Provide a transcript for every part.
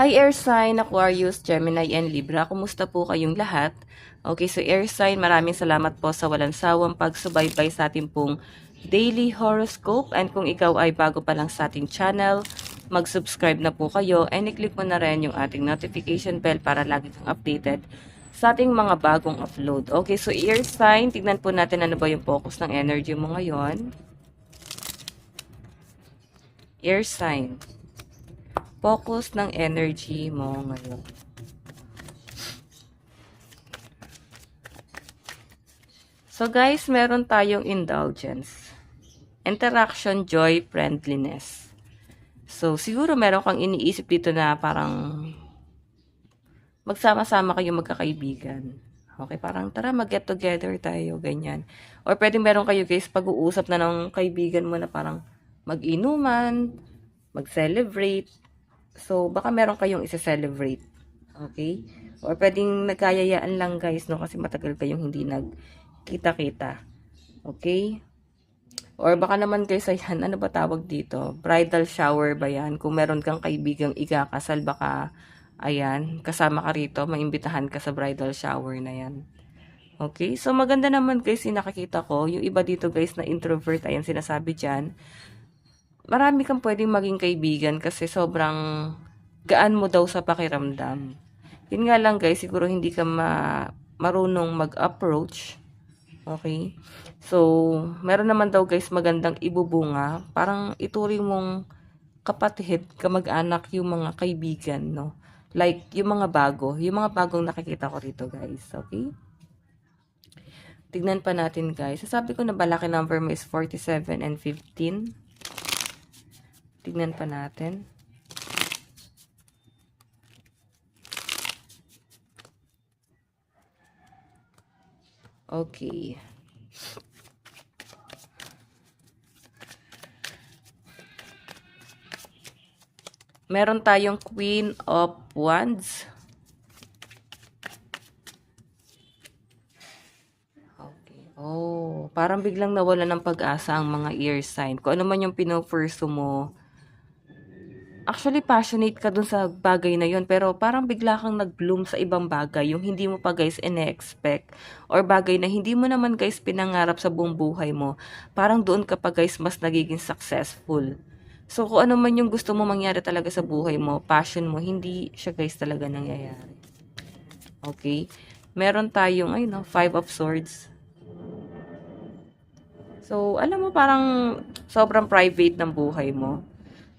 Hi Air Sign, Aquarius, Gemini, and Libra. Kumusta po kayong lahat? Okay, so Air Sign, maraming salamat po sa walang sawang pagsubaybay sa ating pong daily horoscope. And kung ikaw ay bago pa lang sa ating channel, mag-subscribe na po kayo and i-click mo na rin yung ating notification bell para lagi kang updated sa ating mga bagong upload. Okay, so Air Sign, tignan po natin ano ba yung focus ng energy mo ngayon. Air Sign. Focus ng energy mo ngayon. So guys, meron tayong indulgence, interaction, joy, friendliness. So siguro meron kang iniisip dito na parang magsama-sama kayo magkakaibigan. Okay, parang tara mag-get together tayo, ganyan. Or pwede meron kayo guys pag-uusap na ng kaibigan mo na parang mag-inuman, mag-celebrate. So baka meron kayong isa-celebrate. Okay? Or pwedeng nagkayayaan lang guys, no? Kasi matagal kayong hindi nagkita-kita. Okay? Or baka naman guys, ayan, ano ba tawag dito? Bridal shower ba yan? Kung meron kang kaibigang ikakasal, baka, ayan, kasama ka rito, maimbitahan ka sa bridal shower na yan. Okay? So maganda naman guys, yung nakikita ko, yung iba dito guys na introvert, ayan sinasabi dyan, marami kang pwedeng maging kaibigan kasi sobrang gaan mo daw sa pakiramdam. Yun nga lang guys, siguro hindi ka marunong mag-approach. Okay? So, meron naman daw guys magandang ibubunga. Parang ituring mong kapatid, kamag-anak yung mga kaibigan, no? Like, yung mga bago. Yung mga bagong nakikita ko rito guys. Okay? Tignan pa natin guys. Sasabi ko na ba lucky number mo is 47 and 15. Tignan pa natin. Okay. Meron tayong Queen of Wands. Okay. Oh, parang biglang nawala ng pag-asa ang mga ear sign. Kung ano man yung pinupurso mo, actually passionate ka dun sa bagay na yun, pero parang bigla kang nag-bloom sa ibang bagay, yung hindi mo pa guys ine-expect, or bagay na hindi mo naman guys pinangarap sa buong buhay mo, parang doon ka pa guys mas nagiging successful. So kung ano man yung gusto mo mangyari talaga sa buhay mo, passion mo, hindi siya guys talaga nangyayari. Okay? Meron tayong, ay no, Five of Swords. So, alam mo parang sobrang private ng buhay mo.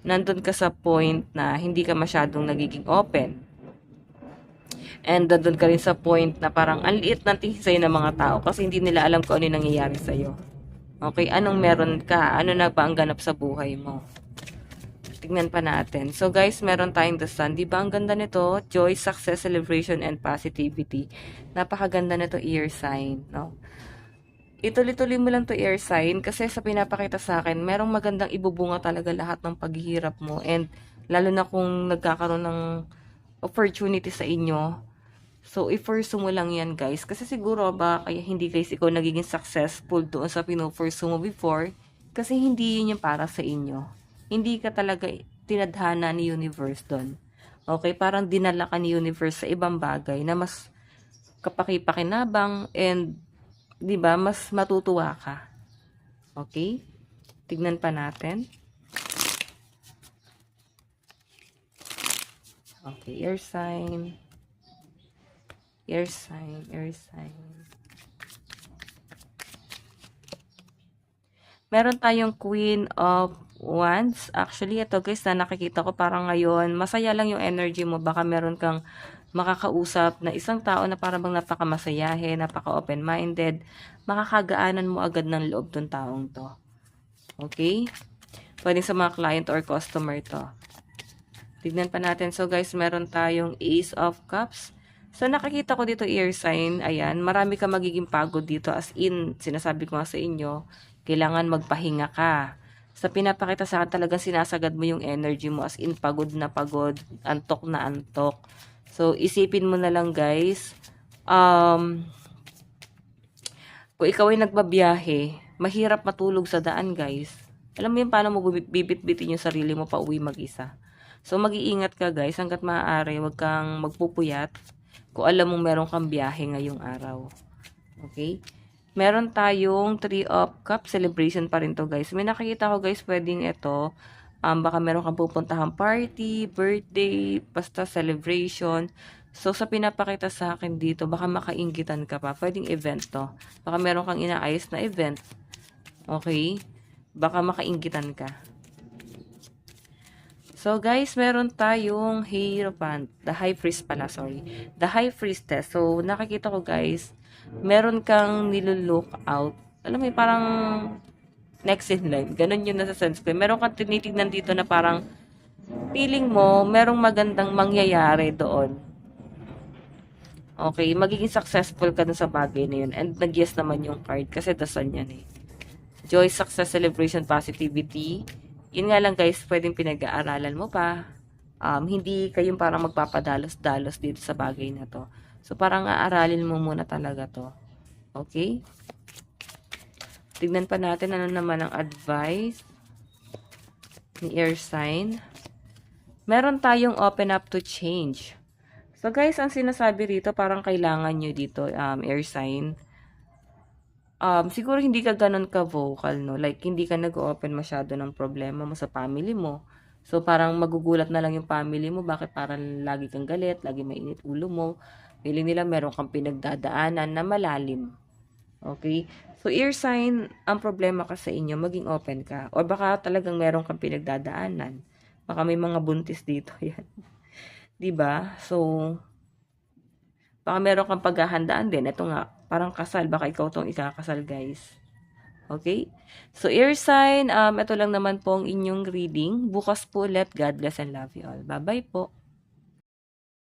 Nandun ka sa point na hindi ka masyadong nagiging open. And nandun ka rin sa point na parang ang liit ng tingin sa'yo ng mga tao kasi hindi nila alam kung ano yung nangyayari sa'yo. Okay, anong meron ka? Ano na ba ang ganap sa buhay mo? Tignan pa natin. So guys, meron tayong the sun. Di ba ang ganda nito? Joy, success, celebration, and positivity. Napakaganda nito ear sign, no? Ituloy-tuloy mo lang to air sign kasi sa pinapakita sa akin, merong magandang ibubunga talaga lahat ng paghihirap mo and lalo na kung nagkakaroon ng opportunity sa inyo. So, i-pursue mo lang yan guys. Kasi siguro ba kaya hindi guys ikaw nagiging successful doon sa pinupursue mo before kasi hindi yun yung para sa inyo. Hindi ka talaga tinadhana ni universe doon. Okay, parang dinala ka ni universe sa ibang bagay na mas kapaki-pakinabang and 'di ba, mas matutuwa ka. Okay? Tignan pa natin. Okay, air sign. Air sign, air sign. Meron tayong Queen of Wands. Actually, ito guys na nakikita ko parang ngayon, masaya lang yung energy mo. Baka meron kang makakausap na isang tao na parang bang napaka-masayahe, napaka-open-minded. Makakagaanan mo agad ng loob ng taong to. Okay? Pwede sa mga client or customer to. Tignan pa natin. So guys, meron tayong Ace of Cups. So nakikita ko dito ear sign, ayan, marami ka magiging pagod dito as in, sinasabi ko nga sa inyo, kailangan magpahinga ka. Sa pinapakita sa akin talagang sinasagad mo yung energy mo as in pagod na pagod, antok na antok. So isipin mo na lang guys, kung ikaw ay nagbabiyahe, mahirap matulog sa daan guys. Alam mo yun paano mo bibit-bitin yung sarili mo pa uwi mag-isa. So, mag-iingat ka guys, hanggat maaari, huwag kang magpupuyat kung alam mong meron kang biyahe ngayong araw. Okay? Meron tayong 3 of Cups celebration pa rin to guys. May nakikita ko guys, pwedeng ito, baka meron kang pupuntahang party, birthday, basta celebration. So, sa pinapakita sa akin dito, baka makainggitan ka pa. Pwedeng event to. Baka meron kang inaayos na event. Okay? Baka makainggitan ka. So, guys, meron tayong Hierophant. The High Priest pala, sorry. The High Priestess. So, nakikita ko, guys, meron kang nilulook out. Alam mo, parang next in line. Ganun yun nasa sense ko. Meron kang tinitignan dito na parang feeling mo, merong magandang mangyayari doon. Okay, magiging successful ka dun sa bagay na yun. And nag-yes naman yung card kasi dasan yan eh. Joy, success, celebration, positivity. Yun nga lang guys, pwedeng pinag-aaralan mo pa. Hindi kayong parang magpapadalos-dalos dito sa bagay na to. So, parang aaralin mo muna talaga to. Okay? Tignan pa natin ano naman ang advice ni air sign. Meron tayong open up to change. So, guys, ang sinasabi rito, parang kailangan nyo dito, air sign. Siguro hindi ka ganun ka-vocal, no? Like, hindi ka nag-open masyado ng problema mo sa family mo. So, parang magugulat na lang yung family mo. Bakit parang lagi kang galit, lagi mainit ulo mo. Feeling nila meron kang pinagdadaanan na malalim. Okay? So, ear sign, ang problema ka sa inyo, maging open ka. O baka talagang meron kang pinagdadaanan. Baka may mga buntis dito. Yan. Diba? So, baka meron kang paghahandaan din. Ito nga, parang kasal. Baka ikaw tong ikakasal, guys. Okay? So, air sign, ito lang naman po ang inyong reading. Bukas po ulit. God bless and love you all. Bye-bye po.